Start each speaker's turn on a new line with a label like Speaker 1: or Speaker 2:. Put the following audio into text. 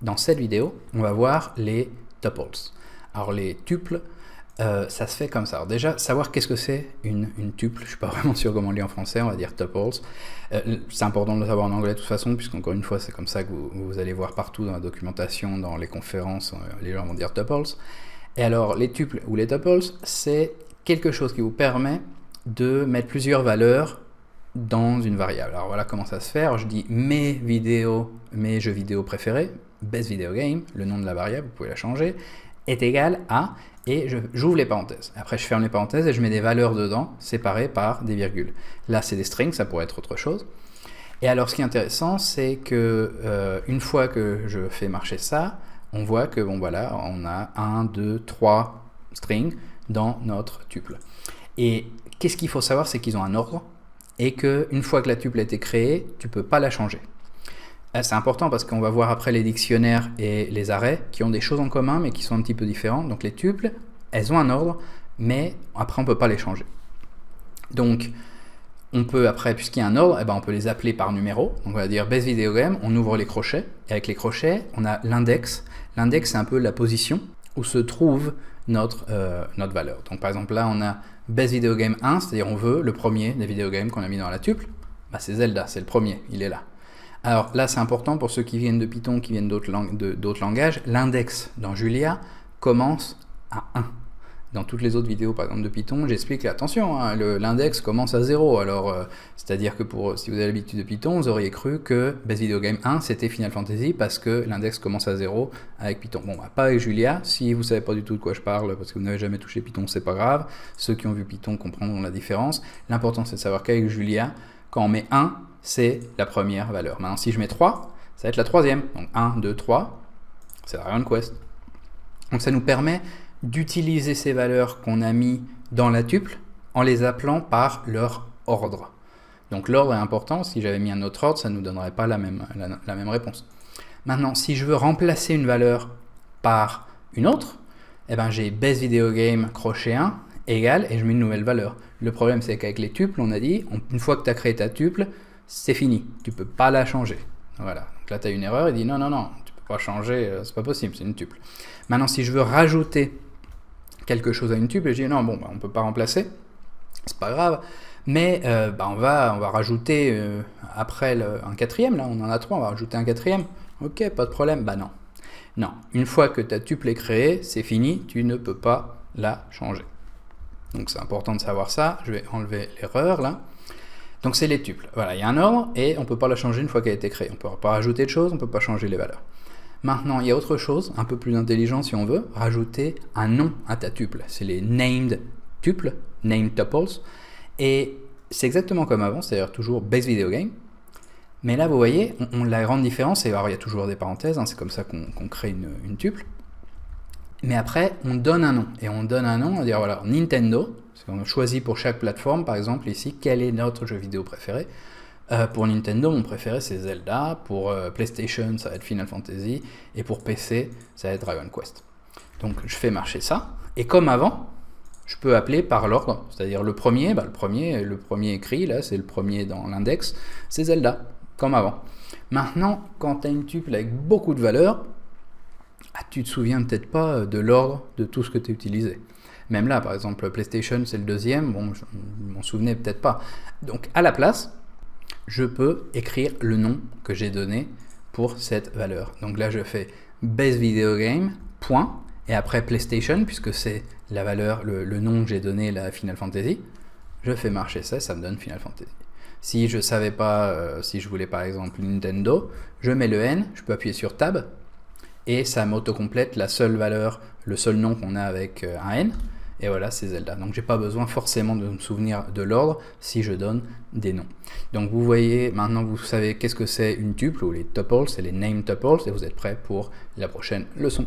Speaker 1: Dans cette vidéo, on va voir les tuples. Alors les tuples, ça se fait comme ça. Alors déjà, savoir qu'est-ce que c'est une tuple, je ne suis pas vraiment sûr comment on le dit en français, on va dire tuples. C'est important de le savoir en anglais de toute façon, puisqu'encore une fois, c'est comme ça que vous allez voir partout dans la documentation, dans les conférences, les gens vont dire tuples. Et alors, les tuples ou les tuples, c'est quelque chose qui vous permet de mettre plusieurs valeurs dans une variable. Alors voilà comment ça se fait. Alors je dis mes jeux vidéo préférés, best video game, le nom de la variable, vous pouvez la changer, est égal à, et j'ouvre les parenthèses. Après je ferme les parenthèses et je mets des valeurs dedans, séparées par des virgules. Là c'est des strings, ça pourrait être autre chose. Et alors ce qui est intéressant, c'est que une fois que je fais marcher ça, on voit que bon voilà, on a 1, 2, 3 strings dans notre tuple. Et qu'est-ce qu'il faut savoir, c'est qu'ils ont un ordre, et qu'une fois que la tuple a été créée, tu ne peux pas la changer. C'est important parce qu'on va voir après les dictionnaires et les arrêts qui ont des choses en commun mais qui sont un petit peu différentes. Donc les tuples, elles ont un ordre, mais après on ne peut pas les changer. Donc on peut après, puisqu'il y a un ordre, on peut les appeler par numéro. Donc on va dire best video game, on ouvre les crochets, et avec les crochets, on a l'index. L'index, c'est un peu la position où se trouve notre valeur. Donc par exemple là, on a best video game 1, c'est-à-dire on veut le premier des videogames qu'on a mis dans la tuple. C'est Zelda, c'est le premier, il est là. Alors là, c'est important pour ceux qui viennent de Python, qui viennent d'autres langages. L'index dans Julia commence à 1. Dans toutes les autres vidéos, par exemple de Python, j'explique attention, hein, l'index commence à 0. Alors, c'est-à-dire que si vous avez l'habitude de Python, vous auriez cru que Best Video Game 1 c'était Final Fantasy parce que l'index commence à 0 avec Python. Bon, pas avec Julia. Si vous savez pas du tout de quoi je parle parce que vous n'avez jamais touché Python, c'est pas grave. Ceux qui ont vu Python comprendront la différence. L'important c'est de savoir qu'avec Julia, quand on met 1, c'est la première valeur. Maintenant, si je mets 3, ça va être la troisième. Donc 1, 2, 3, c'est Dragon Quest. Donc ça nous permet d'utiliser ces valeurs qu'on a mis dans la tuple en les appelant par leur ordre. Donc l'ordre est important, si j'avais mis un autre ordre, ça ne nous donnerait pas la même réponse. Maintenant, si je veux remplacer une valeur par une autre, j'ai best video game crochet 1 égale et je mets une nouvelle valeur. Le problème c'est qu'avec les tuples, on a dit, une fois que tu as créé ta tuple, c'est fini, tu ne peux pas la changer. Voilà, donc là tu as une erreur, il dit non, tu ne peux pas changer, c'est pas possible, c'est une tuple. Maintenant, si je veux rajouter quelque chose à une tuple, et je dis non, on ne peut pas remplacer, c'est pas grave, mais on va rajouter après un quatrième, là on en a 3, on va rajouter un quatrième, ok, pas de problème, non, une fois que ta tuple est créée, c'est fini, tu ne peux pas la changer. Donc c'est important de savoir ça, je vais enlever l'erreur là. Donc c'est les tuples, voilà, il y a un ordre et on ne peut pas la changer une fois qu'elle a été créée, on ne peut pas rajouter de choses, on ne peut pas changer les valeurs. Maintenant, il y a autre chose, un peu plus intelligent si on veut, rajouter un nom à ta tuple. C'est les named tuples, named tuples. Et c'est exactement comme avant, c'est-à-dire toujours best video game. Mais là, vous voyez, la grande différence, et alors il y a toujours des parenthèses, hein, c'est comme ça qu'on crée une tuple. Mais après, on donne un nom. Et on donne un nom, on va dire voilà, Nintendo, parce qu'on choisit pour chaque plateforme, par exemple ici, quel est notre jeu vidéo préféré. Pour Nintendo, mon préféré c'est Zelda, pour PlayStation ça va être Final Fantasy, et pour PC ça va être Dragon Quest. Donc je fais marcher ça, et comme avant, je peux appeler par l'ordre, c'est-à-dire le premier écrit, là c'est le premier dans l'index, c'est Zelda, comme avant. Maintenant, quand tu as une tuple avec beaucoup de valeurs, tu te souviens peut-être pas de l'ordre de tout ce que tu as utilisé. Même là, par exemple, PlayStation c'est le deuxième, je m'en souvenais peut-être pas. Donc à la place, je peux écrire le nom que j'ai donné pour cette valeur. Donc là, je fais best video game, point, et après PlayStation, puisque c'est la valeur, le nom que j'ai donné, la Final Fantasy, je fais marcher ça, ça me donne Final Fantasy. Si je savais pas, si je voulais par exemple Nintendo, je mets le N, je peux appuyer sur Tab, et ça m'auto-complète la seule valeur, le seul nom qu'on a avec un N, et voilà, c'est Zelda. Donc j'ai pas besoin forcément de me souvenir de l'ordre si je donne des noms. Donc vous voyez, maintenant vous savez qu'est-ce que c'est une tuple ou les tuples, c'est les named tuples, et vous êtes prêts pour la prochaine leçon.